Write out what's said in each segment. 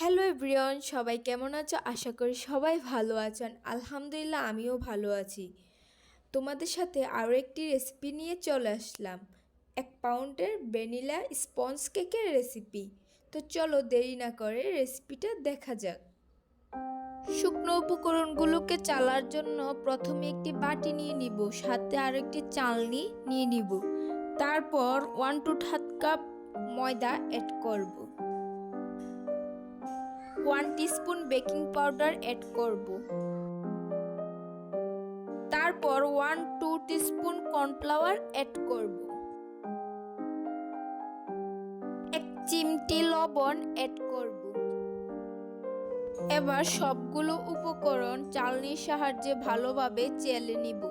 Hello everyone, সবাই কেমন আছো? আশা করি সবাই ভালো আছেন। আলহামদুলিল্লাহ, আমিও ভালো আছি। তোমাদের সাথে আরও একটি রেসিপি নিয়ে চলে আসলাম, 1 পাউন্ডের ভ্যানিলা স্পঞ্জ কেকের রেসিপি। তো চলো দেরি না করে রেসিপিটা দেখা যাক। শুকনো উপকরণগুলোকে চালার জন্য প্রথমে একটি বাটি নিয়ে নিব, সাথে আর একটি চালনি নিয়ে নিব। তারপর 1 কাপ ময়দা অ্যাড করব, 1 টিস্পুন বেকিং পাউডার অ্যাড করব, তারপর 1-2 টিস্পুন কর্নফ্লাওয়ার অ্যাড করব, 1 চিমটি লবণ অ্যাড করব। এবার সবগুলো উপকরণ চালনির সাহায্যে ভালোভাবে চেলে নিব।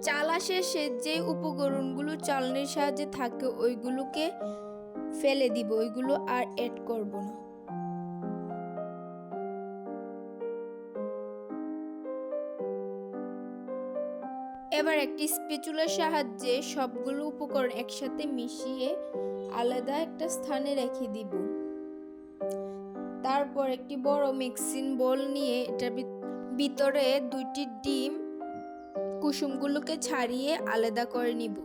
চালা শেষে যে উপকরণগুলো চালনির সাহায্যে থাকে ওইগুলোকে ফেলে দিব, ওইগুলো আর অ্যাড করব না। এবার একটি স্প্যাচুলার সাহায্যে সবগুলো উপকরণ একসাথে মিশিয়ে আলাদা একটা স্থানে রেখে দিব। তারপর একটি বড় মিক্সিং বোল নিয়ে এটার ভিতরে 2টি ডিম কুসুমগুলোকে ছাড়িয়ে আলাদা করে নিব।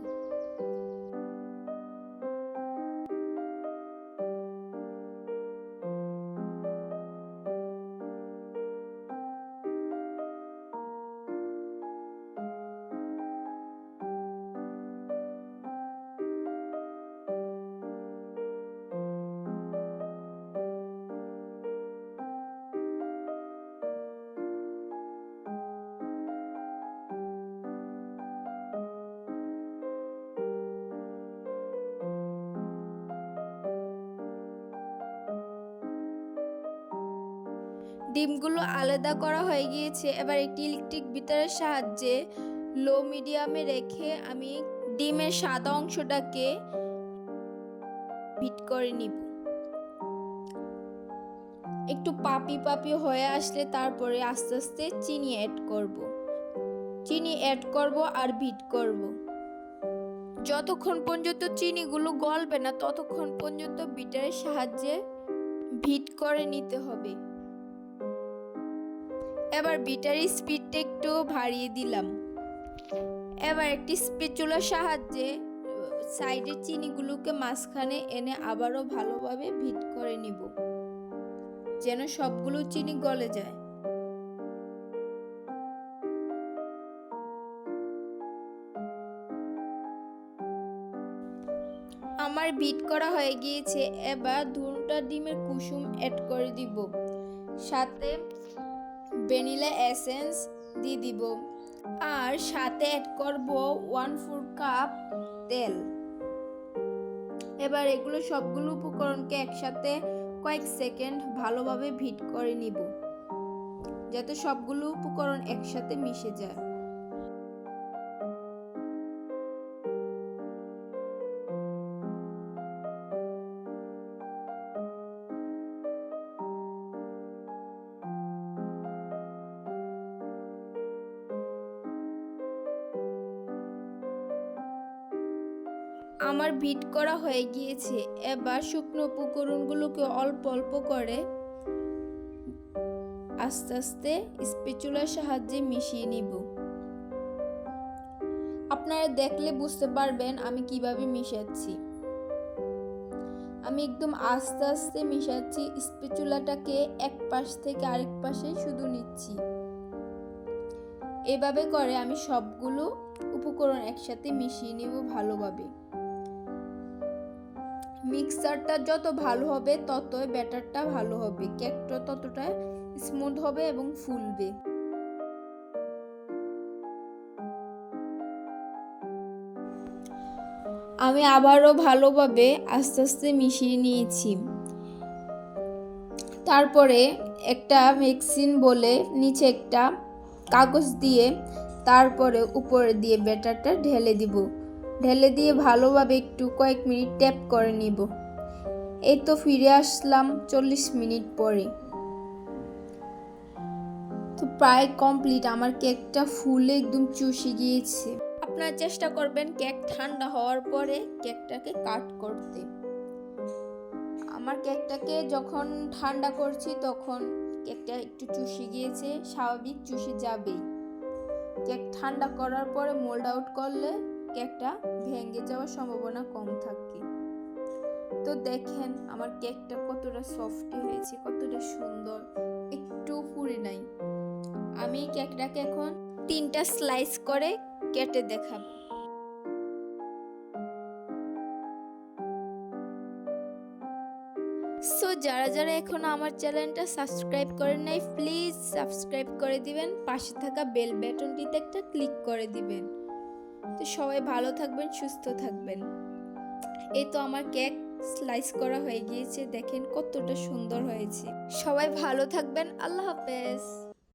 ডিমগুলো আলাদা করা হয়ে গিয়েছে। এবার একটি ইলেকট্রিক বিটারের সাহায্যে লো মিডিয়ামে রেখে আমি ডিমের সাদা অংশটাকে বিট করে নিব। একটু পাপি পাপি হয়ে আসলে তারপরে আস্তে আস্তে চিনি অ্যাড করব। চিনি অ্যাড করব আর বিট করব। যতক্ষণ পর্যন্ত চিনিগুলো গলবে না ততক্ষণ পর্যন্ত বিটারের সাহায্যে বিট করে নিতে হবে। এবার বিটারের স্পিডটা একটু বাড়িয়ে দিলাম। এবার একটি স্প্যাচুলার সাহায্যে সাইডের চিনিগুলোকে মাঝখানে এনে আবারও ভালোভাবে বিট করে নিব, যেন সবগুলো চিনি গলে যায়। আমার বিট করা হয়ে গিয়েছে। এবার 2টা ডিমের কুসুম অ্যাড করে দিব, সাথে ভ্যানিলা এসেন্স দিয়ে দিব, আর সাথে অ্যাড করব 1/4 কাপ তেল। এবার এগুলো সবগুলো উপকরণকে একসাথে কয়েক সেকেন্ড ভালোভাবে বিট করে নিব, যাতে সবগুলো উপকরণ একসাথে মিশে যায়। আমার বিট করা হয়ে গিয়েছে। এবার শুকনো উপকরণগুলোকে অল্প অল্প করে আস্তে আস্তে স্প্যাচুলার সাহায্যে মিশিয়ে নিব। আপনারা দেখলে বুঝতে পারবেন আমি কিভাবে মিশাচ্ছি। আমি একদম আস্তে আস্তে মিশাচ্ছি, স্প্যাচুলাটাকে এক পাশ থেকে আরেক পাশে শুধু নিচ্ছি। এভাবে করে আমি সবগুলো উপকরণ একসাথে মিশিয়ে নেব ভালোভাবে। মিক্সারটা যত ভালো হবে ততই ব্যাটারটা ভালো হবে, কেকটা ততটা স্মুথ হবে এবং ফুলবে। আমি আবারও ভালোভাবে আস্তে আস্তে মিশিয়ে নিয়েছি। তারপরে একটা মিক্সিং বলে নিচে একটা কাগজ দিয়ে তারপরে উপরে দিয়ে ব্যাটারটা ঢেলে দিব। ঢেলে দিয়ে ভালোভাবে একটু কয়েক মিনিট ট্যাপ করে নিব। এই তো ফিরে আসলাম 40 মিনিট পরে। তো প্রায় কমপ্লিট, আমার কেকটা ফুলে একদম চুষে গিয়েছে। আপনারা চেষ্টা করবেন কেক ঠান্ডা হওয়ার পরে কেকটাকে কাট করতে। আমার কেকটাকে যখন ঠান্ডা করছি তখন কেকটা একটু চুষে গিয়েছে, স্বাভাবিক চুষে যাবেই। কেক ঠান্ডা করার পরে মোল্ড আউট করলে কেকটা ভেঙে যাওয়ার সম্ভাবনা কম থাকে। তো দেখেন আমার কেকটা কতটা সফট হয়েছে, কতটা সুন্দর, একটু পুড়ে নাই। আমি কেকটাকে এখন 3টা স্লাইস করে কেটে দেখাবো। সো যারা যারা এখন আমার চ্যানেলটা সাবস্ক্রাইব করেন নাই, প্লিজ সাবস্ক্রাইব করে দিবেন, পাশে থাকা বেল বাটনটিতে একটা ক্লিক করে দিবেন। তো সবাই ভালো থাকবেন, সুস্থ থাকবেন। এই তো আমার কেক স্লাইস করা হয়ে গিয়েছে, দেখেন কতটা সুন্দর হয়েছে। সবাই ভালো থাকবেন, আল্লাহ হাফেজ।